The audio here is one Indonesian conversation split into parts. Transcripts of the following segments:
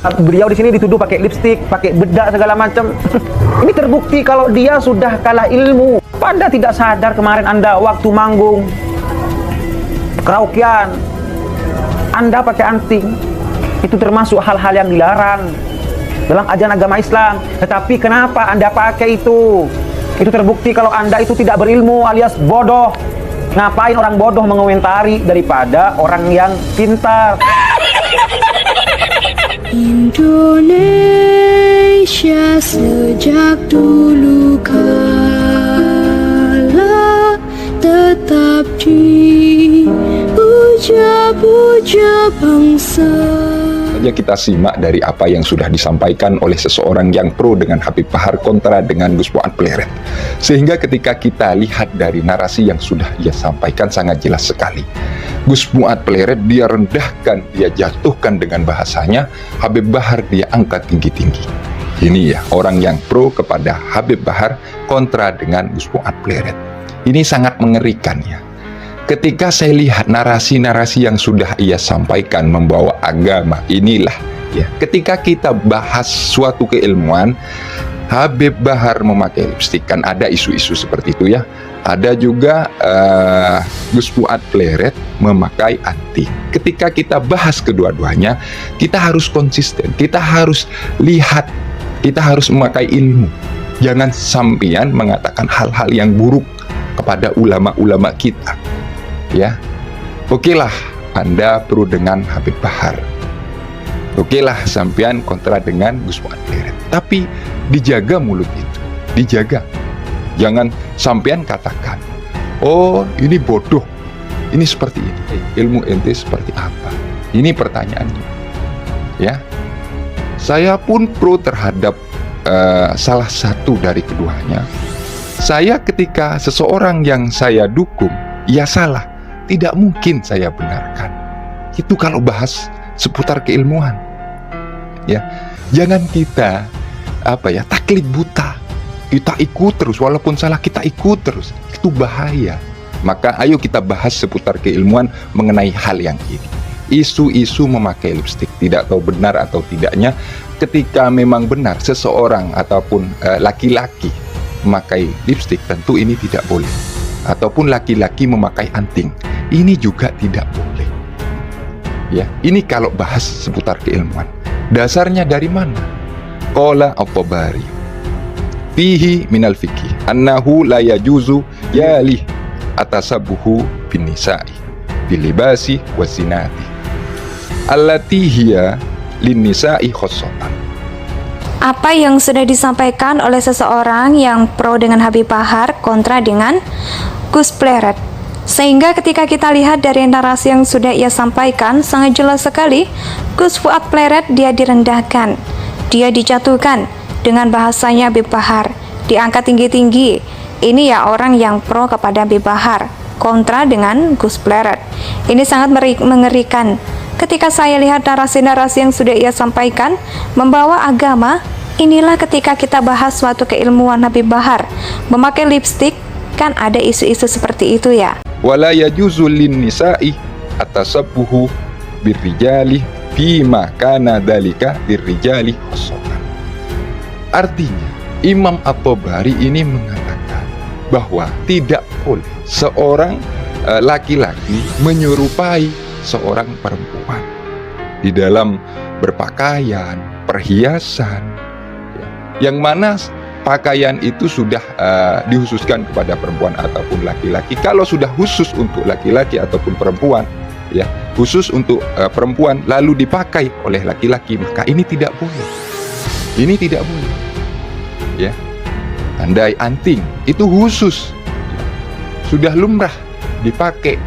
Beliau di sini dituduh pakai lipstik, pakai bedak segala macam. Ini terbukti kalau dia sudah kalah ilmu. Anda tidak sadar kemarin Anda waktu manggung karaokean, Anda pakai anting. Itu termasuk hal-hal yang dilarang dalam ajaran agama Islam. Tetapi kenapa Anda pakai itu? Itu terbukti kalau Anda itu tidak berilmu alias bodoh. Ngapain orang bodoh mengomentari daripada orang yang pintar? Indonesia sejak dulu kala tetap dipuja-puja bangsa. Saja kita simak dari apa yang sudah disampaikan oleh seseorang yang pro dengan Habib Bahar kontra dengan Gus Fuad Pleret. Sehingga ketika kita lihat dari narasi yang sudah ia sampaikan sangat jelas sekali. Gus Fuad Pleret dia rendahkan, dia jatuhkan dengan bahasanya, Habib Bahar dia angkat tinggi-tinggi. Ini ya orang yang pro kepada Habib Bahar kontra dengan Gus Fuad Pleret. Ini sangat mengerikan ya. Ketika saya lihat narasi-narasi yang sudah ia sampaikan membawa agama, inilah ya. Ketika kita bahas suatu keilmuan, Habib Bahar memakai lipstik, kan ada isu-isu seperti itu ya. Ada juga Gus Fuad Pleret memakai anting. Ketika kita bahas kedua-duanya, kita harus konsisten, kita harus lihat, kita harus memakai ilmu. Jangan sampean mengatakan hal-hal yang buruk kepada ulama-ulama kita. Ya, okelah Anda pro dengan Habib Bahar, okelah sampean kontra dengan Gus Fuad Pleret, tapi dijaga mulut itu, dijaga. Jangan sampean katakan, oh ini bodoh, ini seperti ini, ilmu ente seperti apa? Ini pertanyaannya. Ya, saya pun pro terhadap salah satu dari keduanya. Saya ketika seseorang yang saya dukung, ia salah, tidak mungkin saya benarkan. Itu kalau bahas seputar keilmuan. Ya, jangan kita taklid buta. Kita ikut terus, walaupun salah kita ikut terus. Itu bahaya. Maka ayo kita bahas seputar keilmuan mengenai hal yang ini. Isu-isu memakai lipstik, tidak tahu benar atau tidaknya. Ketika memang benar seseorang ataupun laki-laki memakai lipstik, tentu ini tidak boleh. Ataupun laki-laki memakai anting, ini juga tidak boleh. Ya, ini kalau bahas seputar keilmuan. Dasarnya dari mana? Qala at-Tabari fihi minal fikih annahu la yajuzu yalih atasabuhu bin nisa'i bil libasi wazinati allati hiya lin nisa'i khassatan. Apa yang sudah disampaikan oleh seseorang yang pro dengan Habib Bahar kontra dengan Gus Pleret. Sehingga ketika kita lihat dari narasi yang sudah ia sampaikan, sangat jelas sekali Gus Fuad Pleret dia direndahkan, dia dijatuhkan dengan bahasanya Habib Bahar, diangkat tinggi-tinggi. Ini ya orang yang pro kepada Habib Bahar kontra dengan Gus Pleret. Ini sangat mengerikan. Ketika saya lihat narasi-narasi yang sudah ia sampaikan membawa agama, inilah ketika kita bahas suatu keilmuan Habib Bahar memakai lipstik, kan ada isu-isu seperti itu ya. Wala yajuzu lin nisa'i atasabbuhu birrijali fima kana dalika lirrijali khassatan. Artinya Imam At-Tabari ini mengatakan bahwa tidak boleh seorang laki-laki menyerupai seorang perempuan di dalam berpakaian, perhiasan, ya, yang mana pakaian itu sudah dikhususkan kepada perempuan ataupun laki-laki. Kalau sudah khusus untuk laki-laki ataupun perempuan, ya khusus untuk perempuan lalu dipakai oleh laki-laki, maka ini tidak boleh. Ini tidak boleh. Ya, tandai anting itu khusus, sudah lumrah dipakai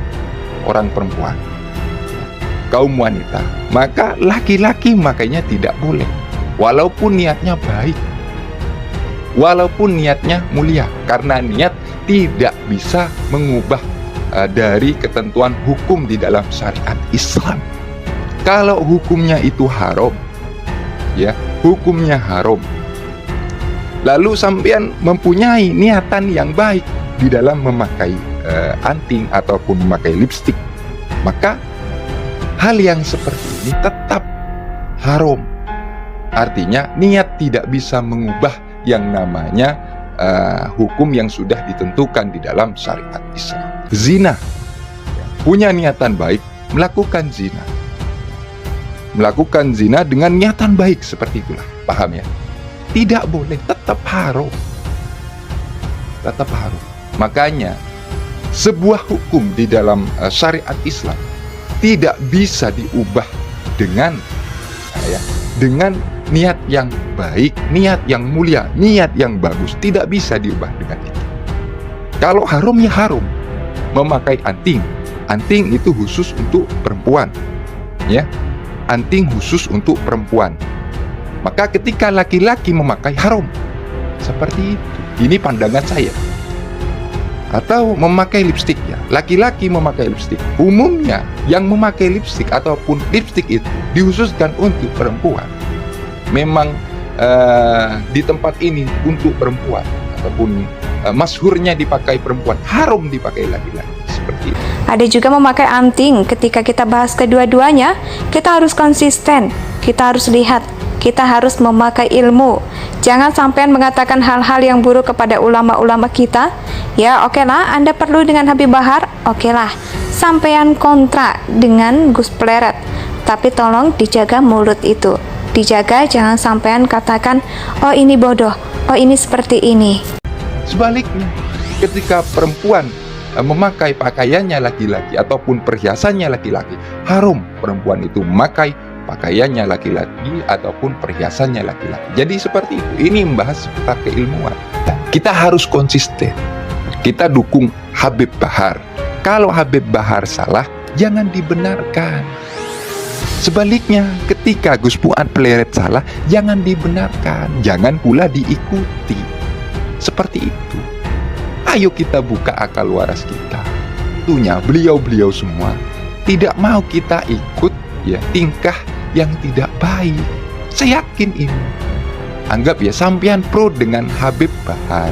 orang perempuan, kaum wanita, maka laki-laki makanya tidak boleh, walaupun niatnya baik, walaupun niatnya mulia, karena niat tidak bisa mengubah dari ketentuan hukum di dalam syariat Islam. Kalau hukumnya itu haram, ya hukumnya haram, lalu sampean mempunyai niatan yang baik di dalam memakai anting ataupun memakai lipstik, maka hal yang seperti ini tetap haram, Artinya niat tidak bisa mengubah yang namanya hukum yang sudah ditentukan di dalam syariat Islam. Zina, punya niatan baik, melakukan zina. Melakukan zina dengan niatan baik, seperti itulah. Paham ya? Tidak boleh, tetap haram. Tetap haram. Makanya sebuah hukum di dalam syariat Islam tidak bisa diubah dengan dengan niat yang baik, niat yang mulia, niat yang bagus. Tidak bisa diubah dengan itu. Kalau haram ya haram. Memakai anting, anting itu khusus untuk perempuan, ya. Anting khusus untuk perempuan. Maka ketika laki-laki memakai haram, seperti itu. Ini pandangan saya. Atau memakai lipstik, ya. Laki-laki memakai lipstik. Umumnya yang memakai lipstik ataupun lipstik itu dikhususkan untuk perempuan. Memang di tempat ini untuk perempuan ataupun masyhurnya dipakai perempuan, haram dipakai laki-laki, seperti itu. Ada juga memakai anting. Ketika kita bahas kedua-duanya, kita harus konsisten, kita harus lihat, kita harus memakai ilmu. Jangan sampai mengatakan hal-hal yang buruk kepada ulama-ulama kita. Ya oke lah, Anda perlu dengan Habib Bahar, oke lah. Sampean kontra dengan Gus Pleret, tapi tolong dijaga mulut itu. Dijaga, jangan sampean katakan, oh ini bodoh, oh ini seperti ini. Sebaliknya, ketika perempuan memakai pakaiannya laki-laki ataupun perhiasannya laki-laki, haram perempuan itu memakai pakaiannya laki-laki ataupun perhiasannya laki-laki. Jadi seperti itu. Ini membahas seputar keilmuan. Kita harus konsisten. Kita dukung Habib Bahar. Kalau Habib Bahar salah, jangan dibenarkan. Sebaliknya, ketika Gus Fuad Pleret salah, jangan dibenarkan, jangan pula diikuti. Seperti itu. Ayo kita buka akal waras kita. Tentunya beliau-beliau semua tidak mau kita ikut ya tingkah yang tidak baik. Saya yakin ini. Anggap ya sampean pro dengan Habib Bahar.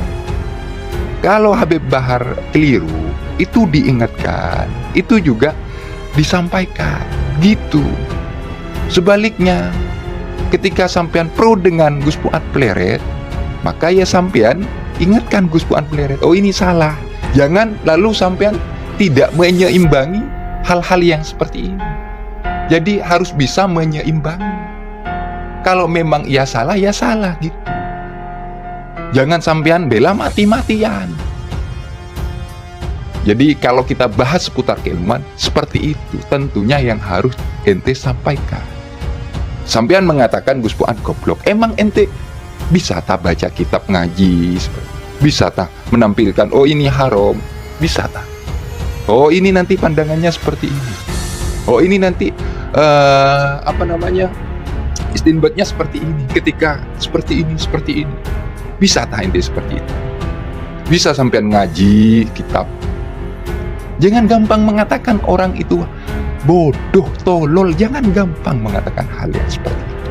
Kalau Habib Bahar keliru, itu diingatkan, itu juga disampaikan, gitu. Sebaliknya, ketika sampean pro dengan Gus Fuad Pleret, maka ya sampean ingatkan Gus Fuad Pleret, oh ini salah. Jangan lalu sampean tidak menyeimbangi hal-hal yang seperti ini. Jadi harus bisa menyeimbangi. Kalau memang ia salah, ya salah gitu. Jangan sampean bela mati-matian. Jadi kalau kita bahas seputar keilmuan, seperti itu tentunya yang harus ente sampaikan. Sampean mengatakan Gus Fuad goblok, emang ente bisa tak baca kitab ngaji, bisa tak menampilkan, oh ini haram, bisa tak? Oh ini nanti pandangannya seperti ini. Oh ini nanti istinbatnya seperti ini, ketika seperti ini. Bisa tak ente seperti itu? Bisa sampean ngaji kitab. Jangan gampang mengatakan orang itu bodoh, tolol. Jangan gampang mengatakan hal yang seperti itu.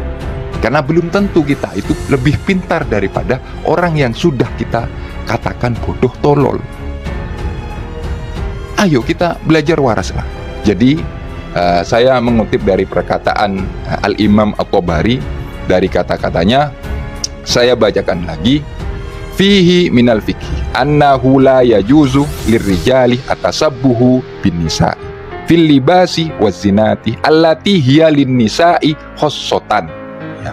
Karena belum tentu kita itu lebih pintar daripada orang yang sudah kita katakan bodoh, tolol. Ayo kita belajar waras lah. Jadi saya mengutip dari perkataan Al-Imam At-Tabari, dari kata-katanya saya bacakan lagi. Fihi minal fikhi annahu la yajuzu lirrijali atasabbuhu bin nisa'i fil libasi waz zinati allati hiya lin nisa'i khassatan, ya.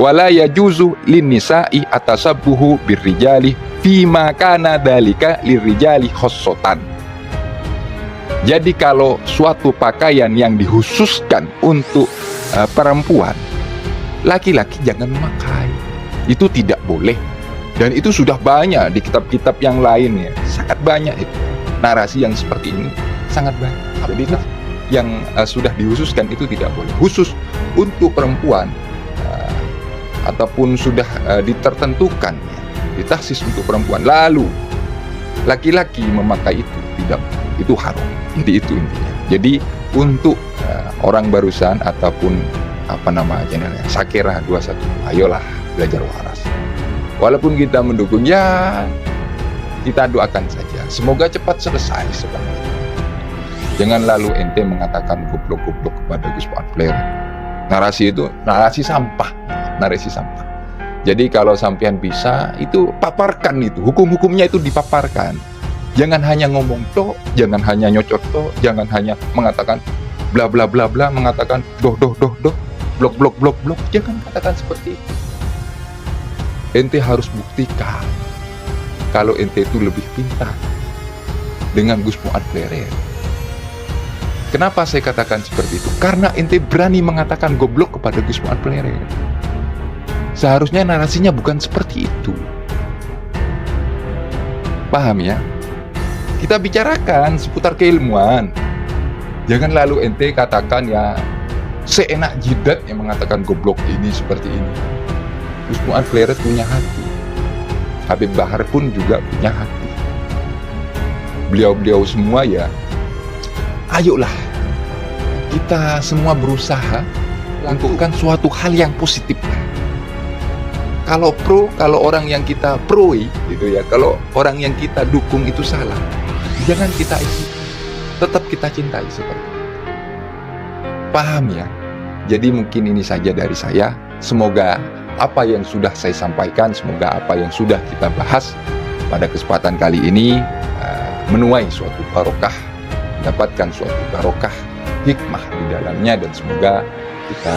Wala yajuzu lin nisa'i atasabbuhu birrijali fima kana dalika lirrijali khassatan. Jadi kalau suatu pakaian yang dikhususkan untuk perempuan, laki-laki jangan memakai. Itu tidak boleh. Dan itu sudah banyak di kitab-kitab yang lain, ya. Sangat banyak itu. Narasi yang seperti ini sangat banyak. Jadi yang sudah dikhususkan itu tidak boleh. Khusus untuk perempuan ataupun sudah ditertentukan, ya, ditaksis untuk perempuan. Lalu laki-laki memakai itu tidak, itu haram. Jadi itu intinya. Jadi untuk orang barusan ataupun Sakera 21, ayolah belajar waras. Walaupun kita mendukung, ya kita doakan saja. Semoga cepat selesai sebenarnya. Jangan lalu ente mengatakan goblok-goblok kepada Gus Fuad Pleret. Narasi itu narasi sampah. narasi sampah. Jadi kalau sampean bisa, itu paparkan itu, hukum-hukumnya itu dipaparkan. Jangan hanya ngomong toh, jangan hanya nyocot toh, jangan hanya mengatakan bla bla bla bla, mengatakan doh, blok blok blok blok, jangan katakan seperti itu. Ente harus buktikan kalau ente itu lebih pintar dengan Gus Muad Pleret. Kenapa saya katakan seperti itu? Karena ente berani mengatakan goblok kepada Gus Muad Pleret. Seharusnya narasinya bukan seperti itu. Paham ya? Kita bicarakan seputar keilmuan. Jangan lalu ente katakan ya seenak jidat yang mengatakan goblok ini seperti ini. Gus Muad Pleret punya hati. Habib Bahar pun juga punya hati. Beliau-beliau semua ya, ayolah kita semua berusaha lakukan suatu hal yang positif. Kalau orang yang kita pro gitu ya, kalau orang yang kita dukung itu salah, jangan kita ikuti, tetap kita cintai seperti itu. Paham ya? Jadi mungkin ini saja dari saya. Semoga apa yang sudah saya sampaikan, semoga apa yang sudah kita bahas pada kesempatan kali ini menuai suatu barokah, mendapatkan suatu barokah hikmah di dalamnya, dan semoga kita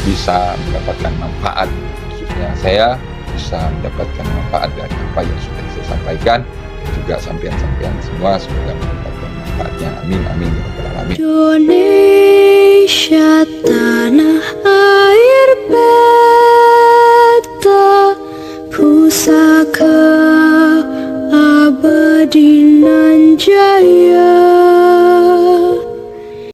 bisa mendapatkan manfaat. Khususnya saya bisa mendapatkan manfaat dari apa yang sudah saya sampaikan, dan juga sampean-sampean semua semoga mendapatkan manfaatnya. Amin amin ya rabbal alamin.